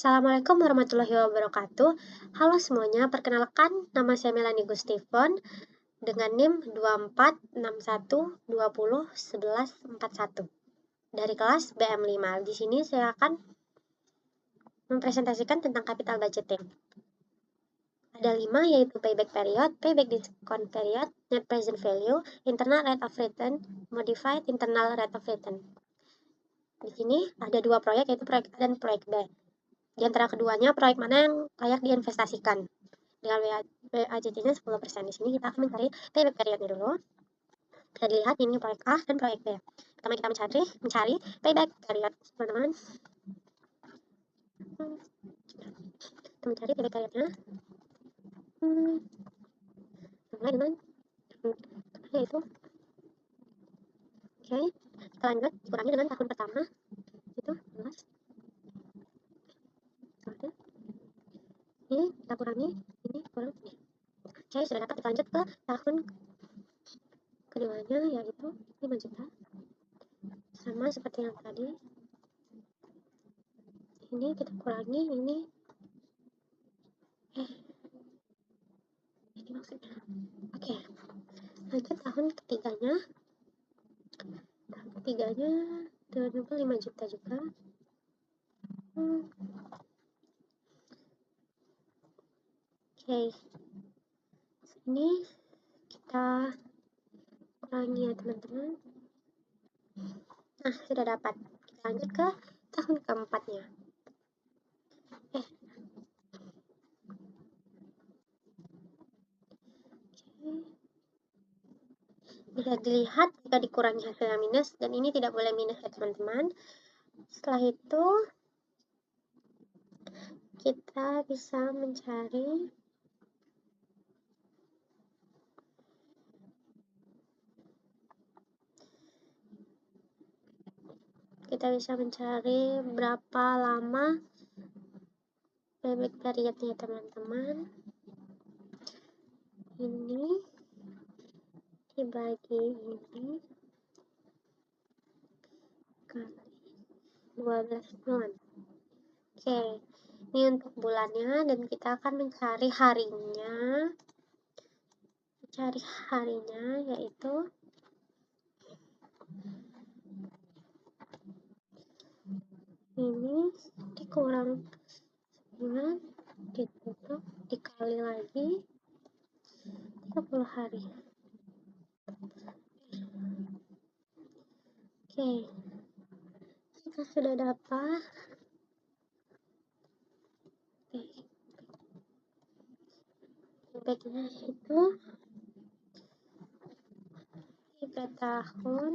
Assalamualaikum warahmatullahi wabarakatuh. Halo semuanya, perkenalkan nama saya Melanie Gustifon dengan NIM 2461201141 dari kelas BM5. Di sini saya akan mempresentasikan tentang capital budgeting. Ada 5, yaitu payback period, payback discount period, net present value, internal rate of return, modified internal rate of return. Di sini ada 2 proyek, yaitu proyek A dan proyek B. Di antara keduanya, proyek mana yang layak diinvestasikan? Dengan WACC-nya 10%. Di sini kita akan mencari payback periodnya dulu. Bisa dilihat ini proyek A dan proyek B. Pertama kita mencari payback period, teman-teman. Kita mencari payback periodnya. Mulai dengan yaitu oke, kita lanjut, dikurangi dengan tahun pertama itu 11. Ini kita kurangi, ini kurang ini. Oke, sudah dapat. Kita lanjut ke tahun keduanya, yaitu 5 juta. Sama seperti yang tadi. Ini kita kurangi, ini maksudnya. Oke, lanjut tahun ketiganya. Tahun ketiganya 25 juta juga. Oke, ini kita kurangi ya teman-teman. Nah, sudah dapat. Kita lanjut ke tahun keempatnya. Bisa dilihat jika dikurangi hasilnya minus, dan ini tidak boleh minus ya teman-teman. Setelah itu kita bisa mencari berapa lama payback periodnya teman-teman. Ini dibagi ini kali 12 bulan. Oke, ini untuk bulannya, dan kita akan mencari harinya. Yaitu ini dikurang 9, ditutup, dikali lagi 30 hari. Oke, kita sudah dapat paybacknya itu 3 tahun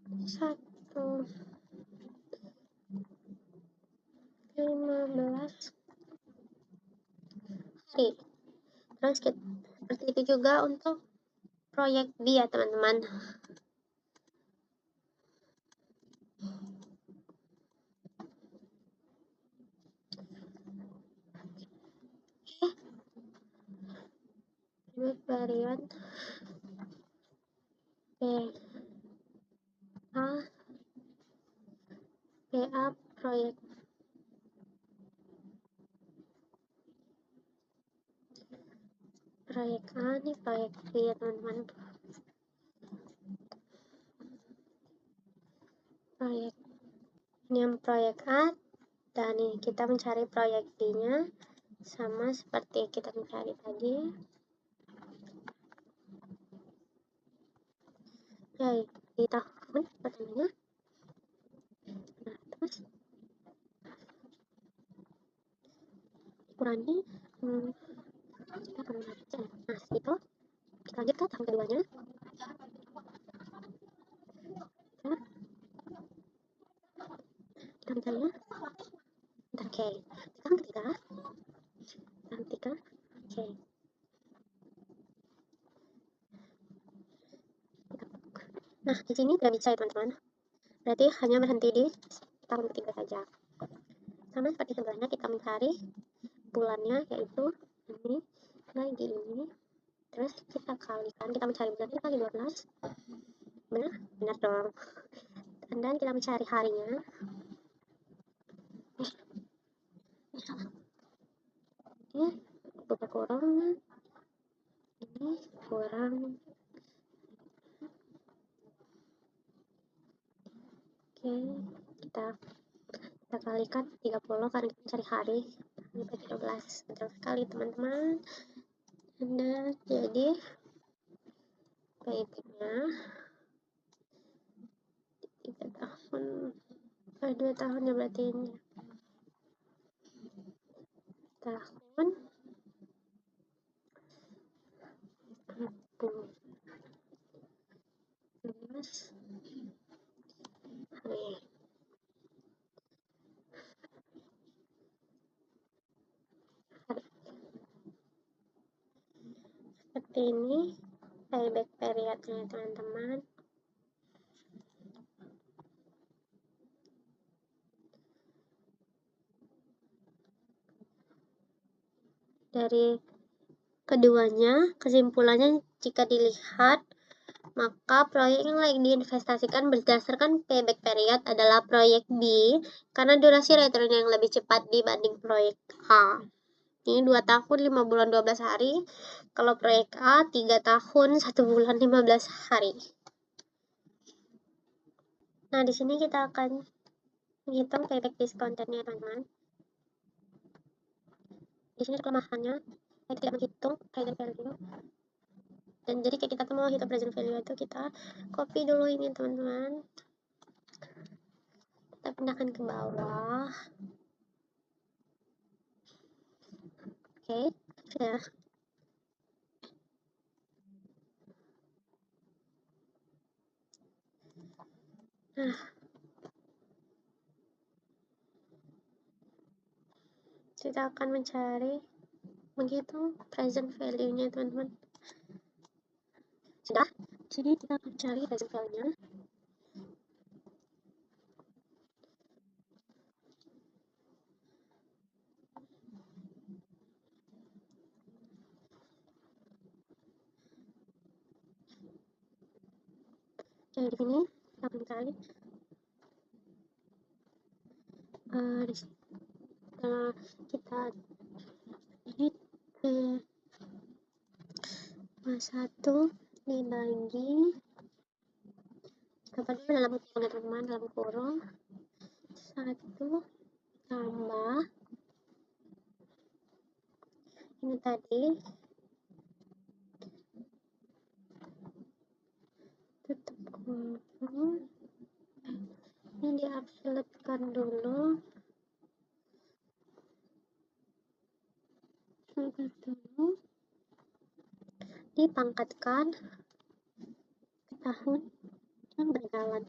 15 hari. Terus seperti itu juga untuk proyek B ya teman-teman. Payback period PA proyek A nih, proyek B ya teman-teman. Ini yang proyek A, dan ini kita mencari proyek B-nya sama seperti kita mencari tadi. Ya, di tahun pertamanya. Nah, terus dikurangi kita akan mencari. Nah, itu kita lanjut ke tahun keduanya. Kita mencarinya. Oke, tahun ketiga. Oke. Nah, di sini tidak bisa ya teman-teman. Berarti hanya berhenti di tahun ketiga saja. Sama seperti sebelumnya, kita mencari bulannya, yaitu ini lagi ini. Terus kita kalikan, kita mencari bulannya kali 12. Benar dong. and then kita mencari harinya. Ini buka kurang, ini kurang. Oke, kita kalikan 30 karena kita mencari hari sampai 13. Betul sekali teman-teman. Anda jadi paybacknya 3 tahun, 2 tahun ya berarti ini. Tahun 12 hari. Seperti ini payback periodnya teman-teman. Dari keduanya, kesimpulannya jika dilihat, maka proyek yang lagi diinvestasikan berdasarkan payback period adalah proyek B karena durasi return yang lebih cepat dibanding proyek A. Ini 2 tahun 5 bulan 12 hari. Kalau proyek A 3 tahun 1 bulan 15 hari. Nah, di sini kita akan menghitung payback discounted-nya, teman-teman. Di sini kelemahannya, kita tidak menghitung present value. Dan jadi kayak kita mau hitung present value itu kita copy dulu ini, teman-teman. Kita pindahkan ke bawah. Oke, sudah. Nah, kita akan menghitung present value-nya, teman-teman. Sudah, jadi kita akan cari present value-nya. Jadi di sini kita akan cari di sini kita ini satu dibagi apa dulu dalam kurung, teman-teman, dalam kurung 1 tambah ini tadi tutup kurung, ini diabsolutkan dulu, dipangkatkan ke tahun yang berjalan.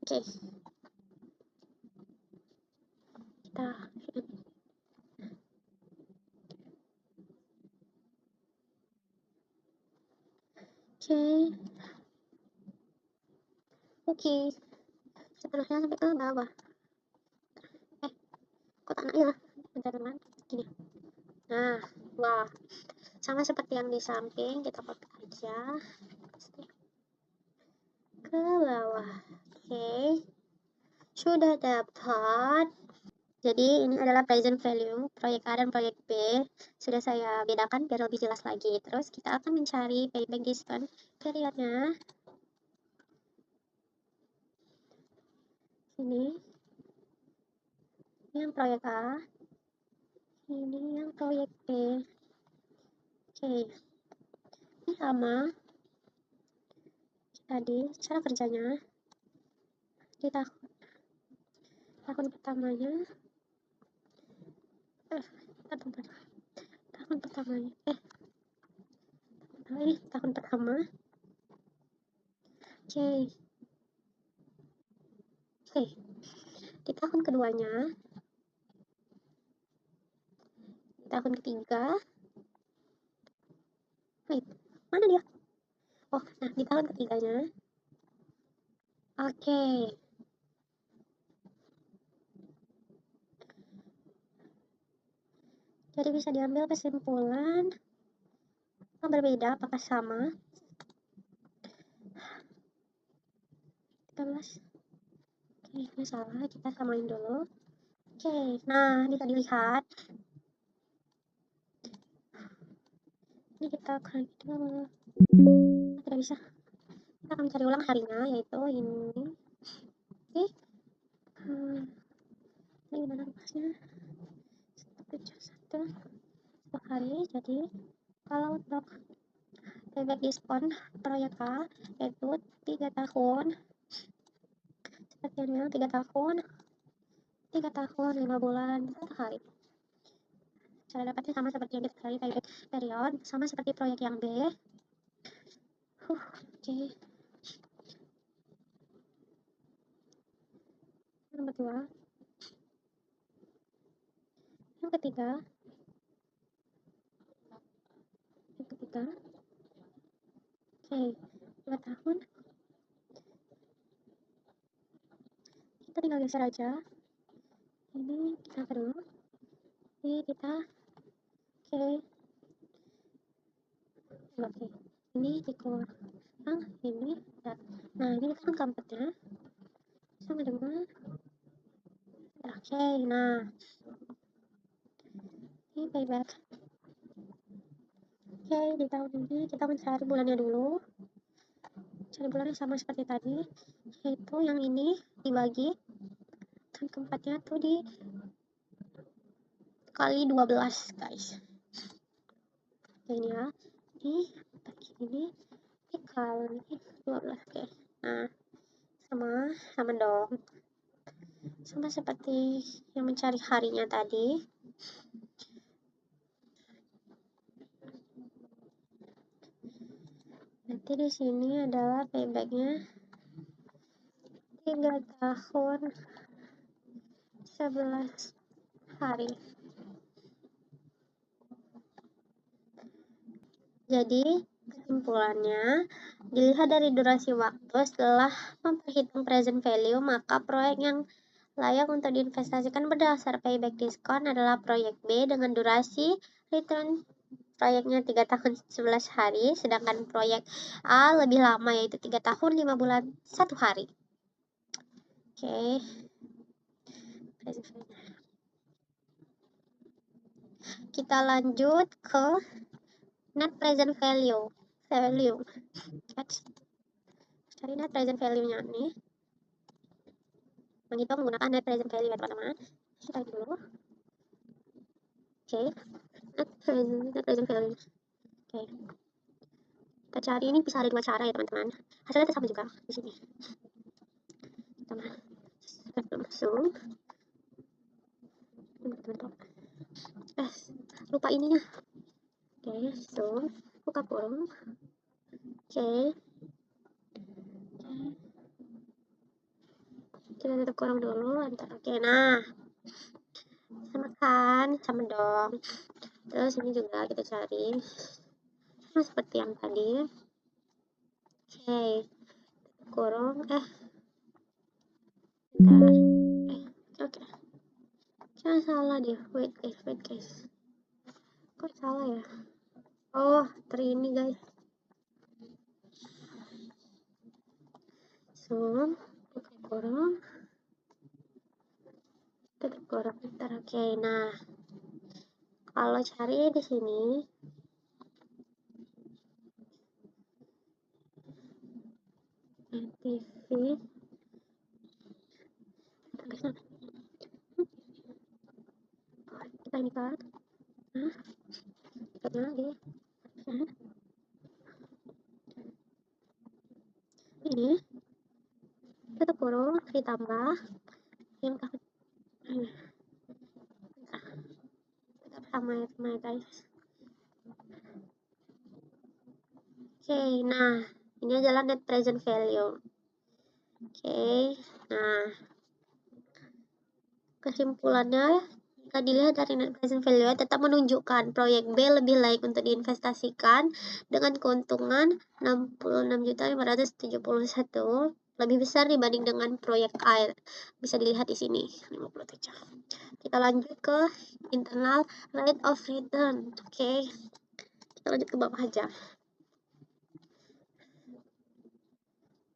Oke, kita oke, seterusnya sampai ke bawah. Kok tanah ya, bentar teman, gini. Nah, wah, sama seperti yang di samping, kita copy aja ke bawah. Oke, sudah dapat. Jadi ini adalah present value proyek A dan proyek B. Sudah saya bedakan biar lebih jelas lagi. Terus kita akan mencari payback discount periodnya. Ini yang proyek A, ini yang proyek B. Oke, ini sama tadi cara kerjanya di tahun pertamanya, tahun pertama. Oke, di tahun keduanya, di tahun ketiga, mana dia? Oh, nah di tahun ketiganya. Oke. Jadi bisa diambil kesimpulan berbeda apakah sama. 13. Oke, ini salah, kita samain dulu. Oke, nah bisa dilihat. Ini kita klik dulu. Tidak bisa. Kita akan mencari ulang harinya, yaitu ini. Oke. Ini gimana rupanya? 1 hari. Jadi kalau untuk payback diskon proyek A yaitu 3 tahun. Seperti ini, 3 tahun, 5 bulan, 1 hari. Cara dapatnya sama seperti yang kita cari payback period, sama seperti proyek yang B. Oke. Nomor 2. Yang ketiga. Oke, 2 tahun. Kita tinggal geser aja. Ini kita dulu. Ini kita. Oke. Ini dikurang. Ini. Nah, ini kan kampetnya. Sama dengan. Oke, nah. Ini payback. Oke, di tahun ini kita mencari bulannya dulu. Cari bulannya sama seperti tadi, yaitu yang ini dibagi dan keempatnya tuh di kali 12 guys. Ini ya, ini bagi ini dikali 12. Oke, nah sama dong, sama seperti yang mencari harinya tadi. Nanti di sini adalah paybacknya 3 tahun 11 hari. Jadi kesimpulannya, dilihat dari durasi waktu setelah memperhitung present value, maka proyek yang layak untuk diinvestasikan berdasar payback diskon adalah proyek B dengan durasi return proyeknya 3 tahun 11 hari, sedangkan proyek A lebih lama yaitu 3 tahun 5 bulan 1 hari. Oke. Kita lanjut ke net present value. Cari net present value-nya nih. Menghitung menggunakan net present value ya teman-teman. Kita dulu. Oke. Net present value. Oke. Kita cari, ini bisa ada 2 cara ya teman-teman. Hasilnya sama juga di sini. Langsung. Lupa ininya. Oke, zoom. Buka kurung. Oke. Kita tutup kurung dulu. Oke, nah. Sama kan? Sama dong. Terus ini juga kita cari. Sama seperti yang tadi. Oke. Kurung. Oke. Jangan salah deh. Wait guys. Kok salah ya? Oh, ini guys. Zoom. Buka kurung. Tutup kurung. Bentar. Oke, nah. Kalau cari di sini. NTV. Kita ini kan. Kita lagi. Ini. Tutup kurung. Ditambah. Yang tetap sama ya guys. Oke, nah ini adalah net present value. Oke, nah kesimpulannya jika dilihat dari net present value tetap menunjukkan proyek B lebih layak untuk diinvestasikan dengan keuntungan 66.571 lebih besar dibanding dengan proyek A. Bisa dilihat di sini 57. Kita lanjut ke internal rate of return. Oke, kita lanjut ke bawah aja.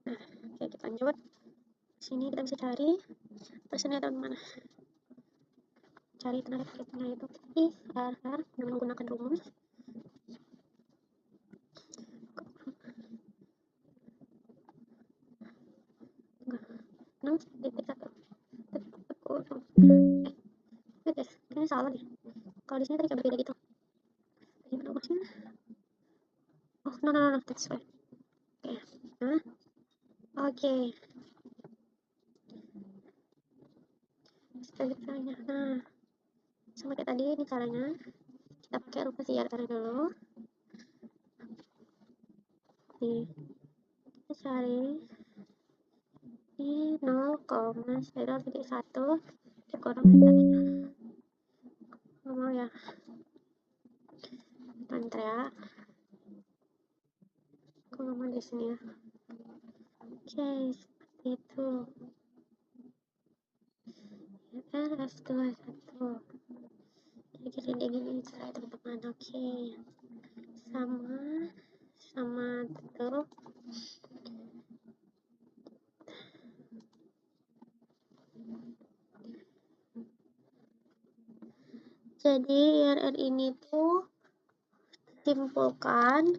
Nah, oke, kita lanjut. Sini kita bisa cari persennya teman-teman. Cari tenaga targetnya itu IRR dengan menggunakan rumus 6.1. Kayaknya salah deh. Kalau di sini tadi kayak berbeda gitu. Ini rumusnya. Oh, no, that's right. Oke. Seperti caranya. Nah, sama kayak tadi, ini caranya. Kita pakai rumus IRR dulu. Nih, kita cari ini 0,0,1 dikurang nggak mau ya, bentar ya, aku nggak mau di sini ya. Oke, seperti itu. F21 jadi gini cara teman-teman. Oke, sama tuh. Jadi IRR ini tuh simpulkan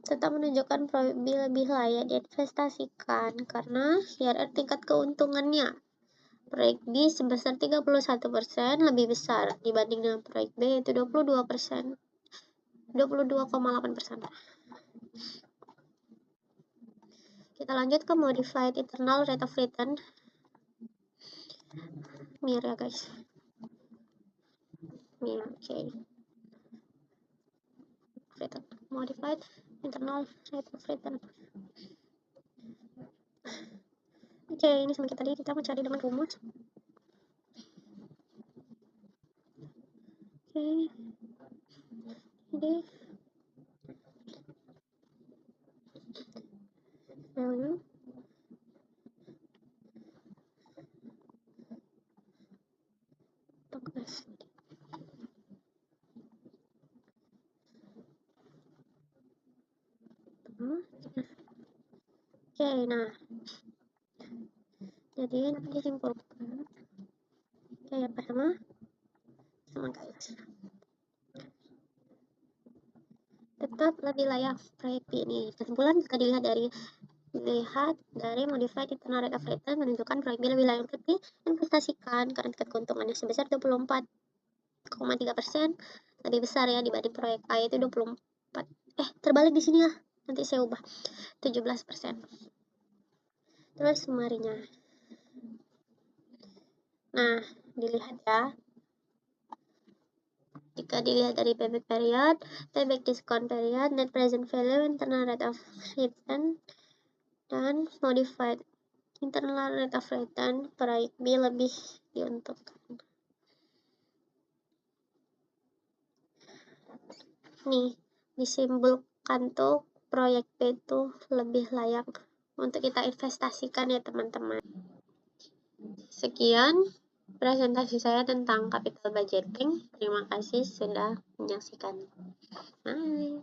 tetap menunjukkan probability lebih layak diinvestasikan karena IRR tingkat keuntungannya proyek B sebesar 31% lebih besar dibanding dengan proyek B yaitu 22,8%. Kita lanjut ke modified internal rate of return. Mir ya guys. Mir, oke. Modified internal rate of return. Oke, ini sama kita tadi kita mau cari dengan rumus. Oke. Jadi value Oke, nah jadi nanti disimpulkan kayak apa sama guys, tetap lebih layak proyek B ini. Kesimpulan jika dilihat dari modified internal rate of return menunjukkan proyek B lebih layak untuk diinvestasikan karena tingkat keuntungannya sebesar 24,3% lebih besar ya dibanding proyek A itu 24. Terbalik di sini ya, nanti saya ubah 17%. Terus sumarinya. Nah, dilihat ya. Jika dilihat dari payback period, payback discount period, net present value, internal rate of return, dan modified internal rate of return, proyek B lebih diuntungkan. Nih, disimpulkan tuh proyek B tuh lebih layak untuk kita investasikan ya teman-teman. Sekian presentasi saya tentang capital budgeting. Terima kasih sudah menyaksikan. Bye.